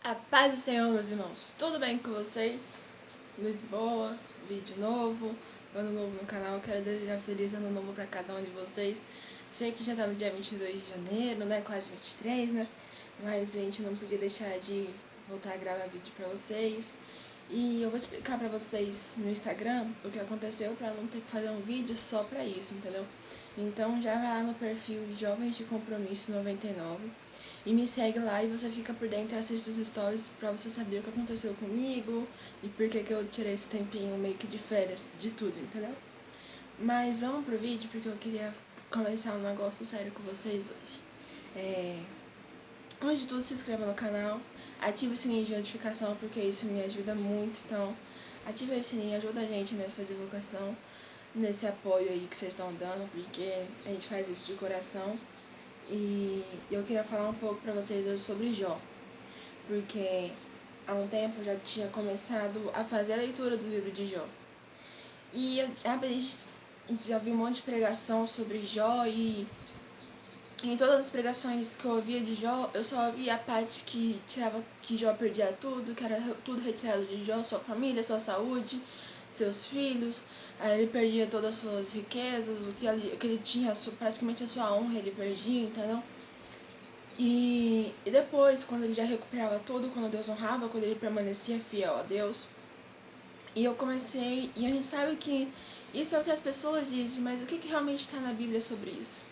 A paz do Senhor, meus irmãos, tudo bem com vocês? Luz boa, vídeo novo, ano novo no canal. Quero desejar feliz ano novo para cada um de vocês. Sei que já tá no dia 22 de janeiro, né, quase 23, né, mas a gente não podia deixar de voltar a gravar vídeo para vocês. E eu vou explicar para vocês no Instagram o que aconteceu para não ter que fazer um vídeo só para isso, entendeu? Então já vai lá no perfil Jovens de Compromisso 99 e me segue lá e você fica por dentro e assiste os stories pra você saber o que aconteceu comigo e por que eu tirei esse tempinho meio que de férias de tudo, entendeu? Mas vamos pro vídeo porque eu queria começar um negócio sério com vocês hoje. Antes de tudo, se inscreva no canal, ative o sininho de notificação porque isso me ajuda muito, então ative esse sininho, ajuda a gente nessa divulgação, nesse apoio aí que vocês estão dando, porque a gente faz isso de coração. E eu queria falar um pouco pra vocês hoje sobre Jó, porque há um tempo eu já tinha começado a fazer a leitura do livro de Jó. E eu já vi um monte de pregação sobre Jó e em todas as pregações que eu ouvia de Jó, eu só ouvia a parte que Jó perdia tudo, que era tudo retirado de Jó, sua família, sua saúde, seus filhos. Aí ele perdia todas as suas riquezas, o que ele tinha, praticamente a sua honra ele perdia, entendeu? E depois, quando ele já recuperava tudo, quando Deus honrava, quando ele permanecia fiel a Deus. E a gente sabe que isso é o que as pessoas dizem, mas o que realmente está na Bíblia sobre isso?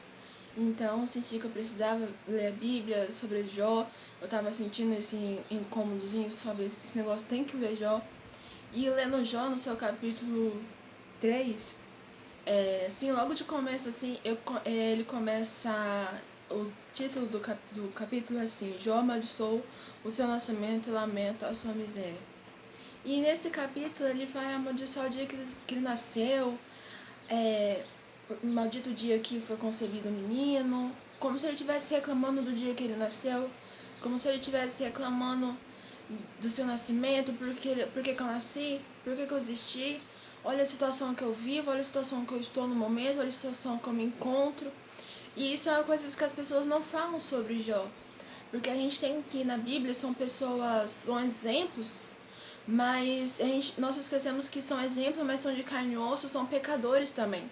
Então, senti que eu precisava ler a Bíblia sobre Jó. Eu tava sentindo esse incômodozinho sobre esse negócio, tem que ler Jó. E lendo Jó no seu capítulo 3, assim, logo de começo, assim, ele começa. O título do capítulo é assim: Jó amaldiçoou o seu nascimento e lamenta a sua miséria. E nesse capítulo ele vai amaldiçoar o dia que ele nasceu, o maldito dia que foi concebido o menino, como se ele estivesse reclamando do dia que ele nasceu, como se ele estivesse reclamando do seu nascimento, por que eu nasci, por que eu existi, olha a situação que eu vivo, olha a situação que eu estou no momento, olha a situação que eu me encontro. E isso é uma coisa que as pessoas não falam sobre Jó, porque a gente tem que na Bíblia são exemplos, mas nós esquecemos que são exemplos, mas são de carne e osso, são pecadores também.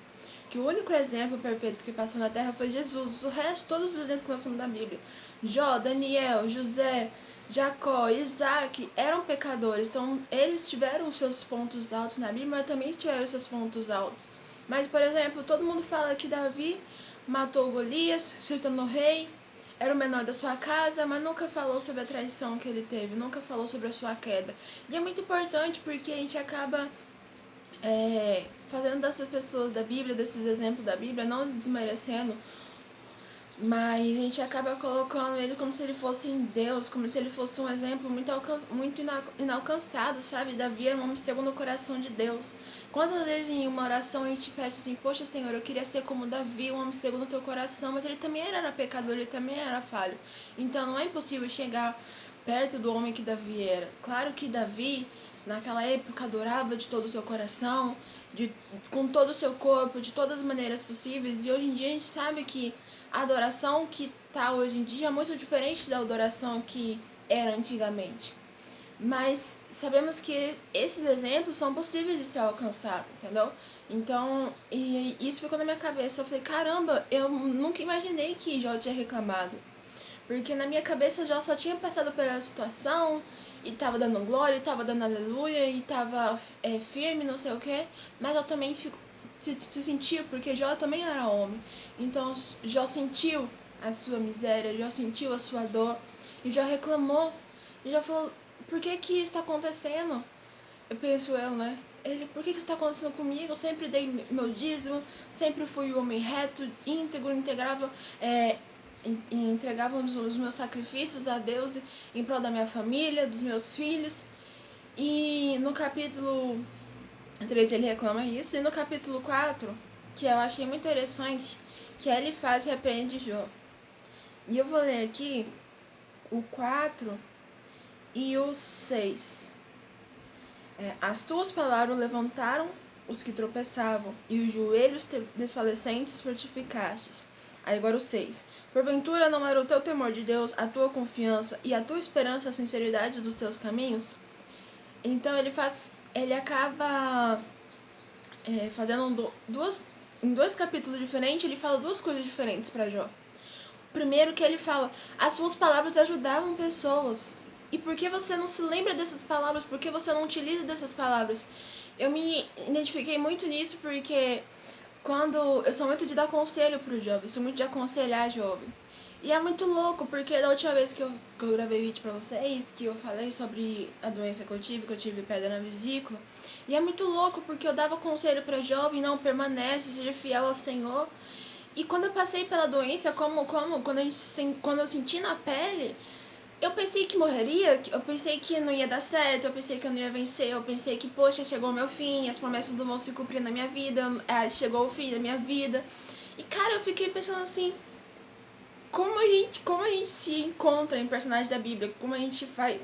Que o único exemplo perfeito que passou na Terra foi Jesus. O resto, todos os exemplos que nós temos da Bíblia, Jó, Daniel, José, Jacó, Isaac, eram pecadores. Então, eles tiveram os seus pontos altos na Bíblia, mas também tiveram os seus pontos altos. Mas, por exemplo, todo mundo fala que Davi matou Golias, se tornou rei, era o menor da sua casa, mas nunca falou sobre a traição que ele teve, nunca falou sobre a sua queda. E é muito importante porque a gente acaba fazendo dessas pessoas da Bíblia, desses exemplos da Bíblia, não desmerecendo, mas a gente acaba colocando ele como se ele fosse em Deus, como se ele fosse um exemplo muito inalcançado, sabe? Davi era um homem segundo o coração de Deus. Quantas vezes em uma oração a gente pede assim: poxa, Senhor, eu queria ser como Davi, um homem segundo o teu coração, mas ele também era pecador, ele também era falho. Então não é impossível chegar perto do homem que Davi era. Claro que Davi, naquela época, adorava de todo o seu coração, com todo o seu corpo, de todas as maneiras possíveis, e hoje em dia a gente sabe que a adoração que está hoje em dia é muito diferente da adoração que era antigamente. Mas sabemos que esses exemplos são possíveis de ser alcançados, entendeu? Então, e isso ficou na minha cabeça. Eu falei, caramba, eu nunca imaginei que Jó tinha reclamado. Porque na minha cabeça Jó só tinha passado pela situação e tava dando glória, e tava dando aleluia, e tava firme, não sei o que. Mas eu também se sentiu, porque Jó também era homem. Então Jó sentiu a sua miséria, Jó sentiu a sua dor, e Jó reclamou. E Jó falou, por que isso está acontecendo? Eu penso né? Ele, por que isso está acontecendo comigo? Eu sempre dei meu dízimo, sempre fui um homem reto, íntegro, entregava os meus sacrifícios a Deus em prol da minha família, dos meus filhos. E no capítulo 3 ele reclama isso. E no capítulo 4, que eu achei muito interessante, que ele faz e repreende Jó. E eu vou ler aqui o 4 e o 6. As tuas palavras levantaram os que tropeçavam, e os joelhos desfalecentes fortificastes. Aí agora o 6. Porventura não era o teu temor de Deus, a tua confiança e a tua esperança, a sinceridade dos teus caminhos? Então ele acaba fazendo em dois capítulos diferentes, ele fala duas coisas diferentes para Jó. Primeiro que ele fala, as suas palavras ajudavam pessoas. E por que você não se lembra dessas palavras? Por que você não utiliza dessas palavras? Eu me identifiquei muito nisso porque quando eu sou muito de dar conselho pro jovem, sou muito de aconselhar jovem. E é muito louco, porque da última vez que eu gravei vídeo pra vocês, que eu falei sobre a doença que eu tive pedra na vesícula. E é muito louco, porque eu dava conselho pra jovem, não, permanece, seja fiel ao Senhor. E quando eu passei pela doença, quando eu senti na pele, eu pensei que morreria, eu pensei que não ia dar certo, eu pensei que eu não ia vencer, eu pensei que, poxa, chegou o meu fim, as promessas não vão se cumprir na minha vida, chegou o fim da minha vida. E, cara, eu fiquei pensando assim, como a gente se encontra em personagens da Bíblia,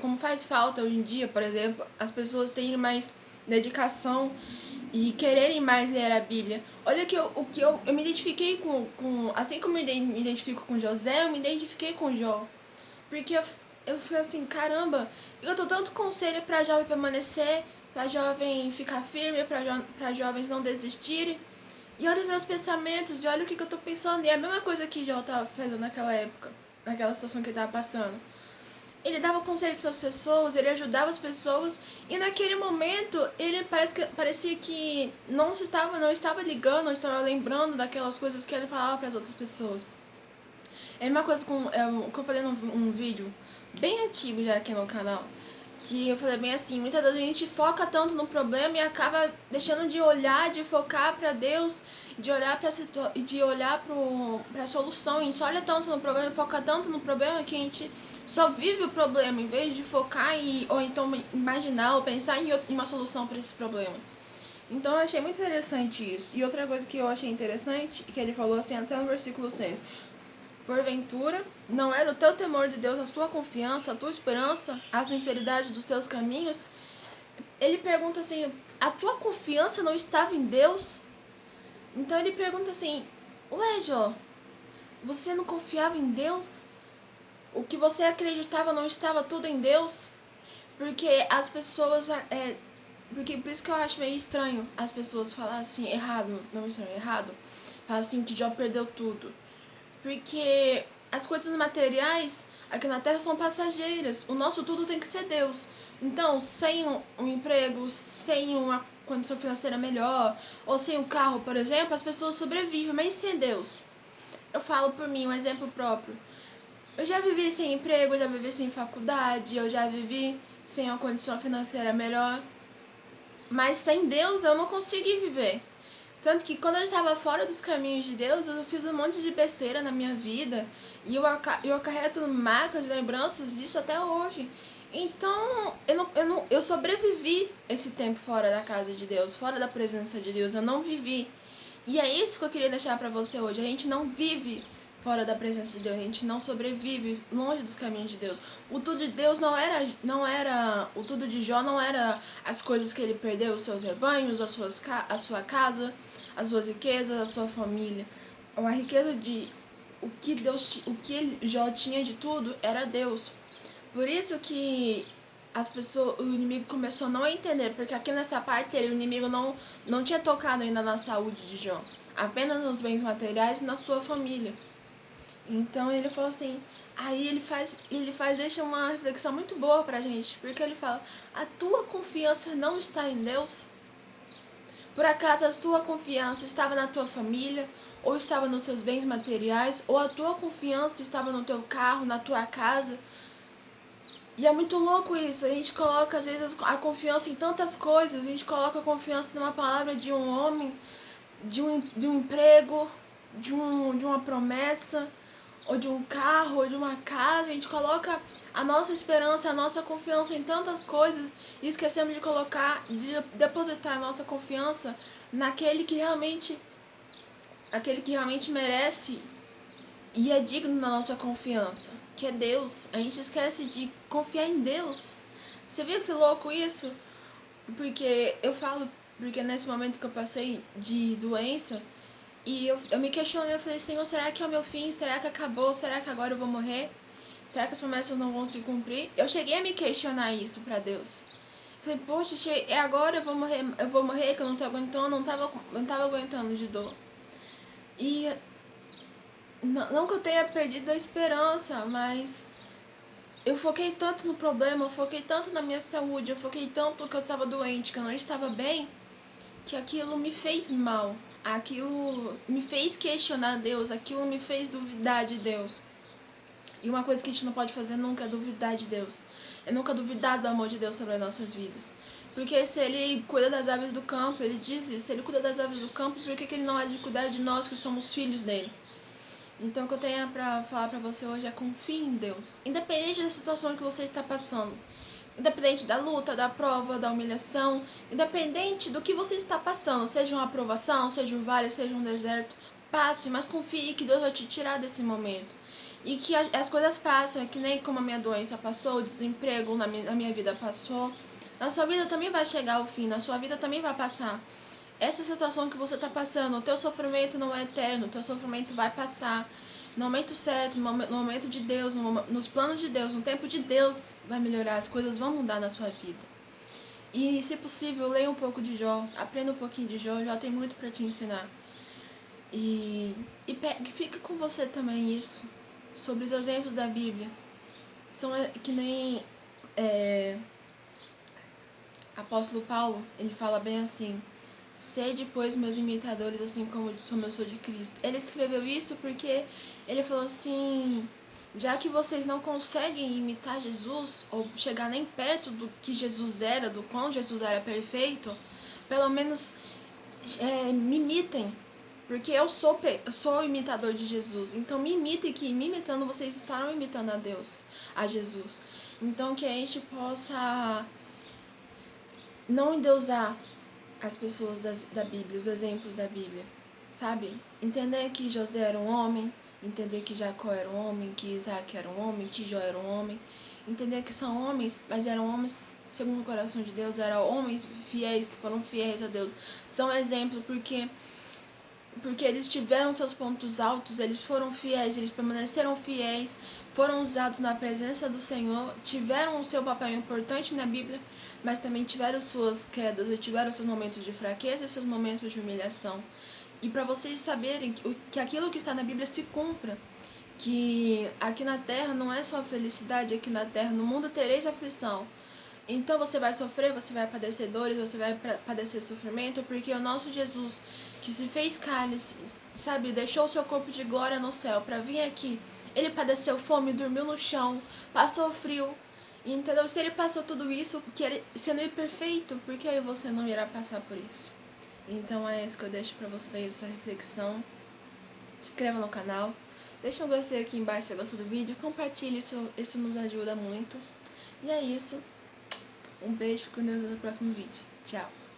como faz falta hoje em dia, por exemplo, as pessoas terem mais dedicação e quererem mais ler a Bíblia. Olha eu me identifiquei assim como eu me identifico com José, eu me identifiquei com Jó. Porque eu fui assim, caramba, eu dou tanto conselho pra jovem permanecer, pra jovem ficar firme, pra jovens não desistirem. E olha os meus pensamentos, e olha o que eu tô pensando. E é a mesma coisa que Jó tava fazendo naquela época, naquela situação que ele tava passando. Ele dava conselhos para as pessoas, ele ajudava as pessoas, e naquele momento ele parecia que não estava ligando, não estava lembrando daquelas coisas que ele falava para as outras pessoas. É uma coisa que eu falei num vídeo bem antigo já aqui no canal, que eu falei bem assim, muitas vezes a gente foca tanto no problema e acaba deixando de olhar, de focar para Deus, de olhar para a solução. A gente só olha tanto no problema, foca tanto no problema que a gente só vive o problema em vez de focar ou então imaginar ou pensar em uma solução para esse problema. Então eu achei muito interessante isso. E outra coisa que eu achei interessante, que ele falou assim até no versículo 6. Porventura, não era o teu temor de Deus, a tua confiança, a tua esperança, a sinceridade dos teus caminhos? Ele pergunta assim, a tua confiança não estava em Deus? Então ele pergunta assim, ué Jó, você não confiava em Deus? O que você acreditava não estava tudo em Deus? Porque as pessoas... por isso que eu acho meio estranho as pessoas falarem assim, errado, não estranho, errado. Falar assim que Jó perdeu tudo. Porque as coisas materiais aqui na Terra são passageiras. O nosso tudo tem que ser Deus. Então, sem um emprego, sem uma condição financeira melhor, ou sem um carro, por exemplo, as pessoas sobrevivem, mas sem Deus. Eu falo por mim, um exemplo próprio. Eu já vivi sem emprego, eu já vivi sem faculdade, eu já vivi sem uma condição financeira melhor. Mas sem Deus eu não consegui viver. Tanto que quando eu estava fora dos caminhos de Deus, eu fiz um monte de besteira na minha vida. E eu acarreto marcas, lembranças disso até hoje. Então, eu sobrevivi esse tempo fora da casa de Deus, fora da presença de Deus. Eu não vivi. E é isso que eu queria deixar pra você hoje. A gente não vive fora da presença de Deus. A gente não sobrevive longe dos caminhos de Deus. O tudo de Deus o tudo de Jó não era as coisas que ele perdeu, os seus rebanhos, a sua casa, as suas riquezas, a sua família. A riqueza de o que Jó tinha de tudo era Deus. Por isso que o inimigo começou a não entender, porque aqui nessa parte o inimigo não tinha tocado ainda na saúde de Jó, apenas nos bens materiais e na sua família. Então ele falou assim, aí deixa uma reflexão muito boa pra gente, porque ele fala, a tua confiança não está em Deus? Por acaso a tua confiança estava na tua família, ou estava nos seus bens materiais, ou a tua confiança estava no teu carro, na tua casa? E é muito louco isso, a gente coloca às vezes a confiança em tantas coisas, a gente coloca a confiança numa palavra de um homem, de um emprego, de uma promessa, ou de um carro, ou de uma casa, a gente coloca a nossa esperança, a nossa confiança em tantas coisas e esquecemos de depositar a nossa confiança naquele que realmente merece e é digno da nossa confiança, que é Deus. A gente esquece de confiar em Deus. Você viu que louco isso? Porque nesse momento que eu passei de doença, E eu me questionei, eu falei, Senhor, será que é o meu fim? Será que acabou? Será que agora eu vou morrer? Será que as promessas não vão se cumprir? Eu cheguei a me questionar isso pra Deus. Falei, poxa, é agora, eu vou morrer, que eu não tô aguentando, não tava aguentando de dor. E não que eu tenha perdido a esperança, mas eu foquei tanto no problema, eu foquei tanto na minha saúde, eu foquei tanto que eu tava doente, que eu não estava bem, que aquilo me fez mal. Aquilo me fez questionar Deus, aquilo me fez duvidar de Deus. E uma coisa que a gente não pode fazer nunca é duvidar de Deus. É nunca duvidar do amor de Deus sobre as nossas vidas. Porque se Ele cuida das aves do campo, Ele diz isso, se Ele cuida das aves do campo, por que Ele não há de cuidar de nós que somos filhos dEle? Então o que eu tenho pra falar pra você hoje é confie em Deus. Independente da situação que você está passando. Independente da luta, da prova, da humilhação. Independente do que você está passando. Seja uma aprovação, seja um vale, seja um deserto. Passe, mas confie que Deus vai te tirar desse momento. E que as coisas passam, é que nem como a minha doença passou, o desemprego na minha vida passou. Na sua vida também vai chegar ao fim, na sua vida também vai passar. Essa situação que você está passando, o teu sofrimento não é eterno, o teu sofrimento vai passar. No momento certo, no momento de Deus, nos planos de Deus, no tempo de Deus, vai melhorar, as coisas vão mudar na sua vida. E, se possível, leia um pouco de Jó, aprenda um pouquinho de Jó, Jó tem muito para te ensinar. E fica com você também isso, sobre os exemplos da Bíblia. São que nem apóstolo Paulo, ele fala bem assim: sede, pois, meus imitadores, assim como eu sou de Cristo. Ele escreveu isso porque ele falou assim: já que vocês não conseguem imitar Jesus, ou chegar nem perto do que Jesus era, do quão Jesus era perfeito, pelo menos me imitem. Porque eu sou imitador de Jesus. Então me imitem, que me imitando vocês estarão imitando a Deus, a Jesus. Então que a gente possa não endeusar as pessoas da Bíblia, os exemplos da Bíblia, sabe? Entender que José era um homem, entender que Jacó era um homem, que Isaac era um homem, que Jó era um homem. Entender que são homens, mas eram homens segundo o coração de Deus, eram homens fiéis, que foram fiéis a Deus. São exemplos porque eles tiveram seus pontos altos, eles foram fiéis, eles permaneceram fiéis, foram usados na presença do Senhor, tiveram o seu papel importante na Bíblia, mas também tiveram suas quedas, tiveram seus momentos de fraqueza e seus momentos de humilhação. E para vocês saberem que aquilo que está na Bíblia se cumpra, que aqui na terra não é só felicidade, aqui na terra, no mundo tereis aflição. Então você vai sofrer, você vai padecer dores, você vai padecer sofrimento, porque o nosso Jesus, que se fez carne, sabe, deixou o seu corpo de glória no céu para vir aqui. Ele padeceu fome, dormiu no chão, passou frio, entendeu? Se ele passou tudo isso, porque ele, sendo perfeito, por que aí você não irá passar por isso? Então é isso que eu deixo para vocês, essa reflexão. Se inscreva no canal, deixa um gostei aqui embaixo se gostou do vídeo, compartilhe, isso nos ajuda muito. E é isso. Um beijo, com Deus no próximo vídeo. Tchau!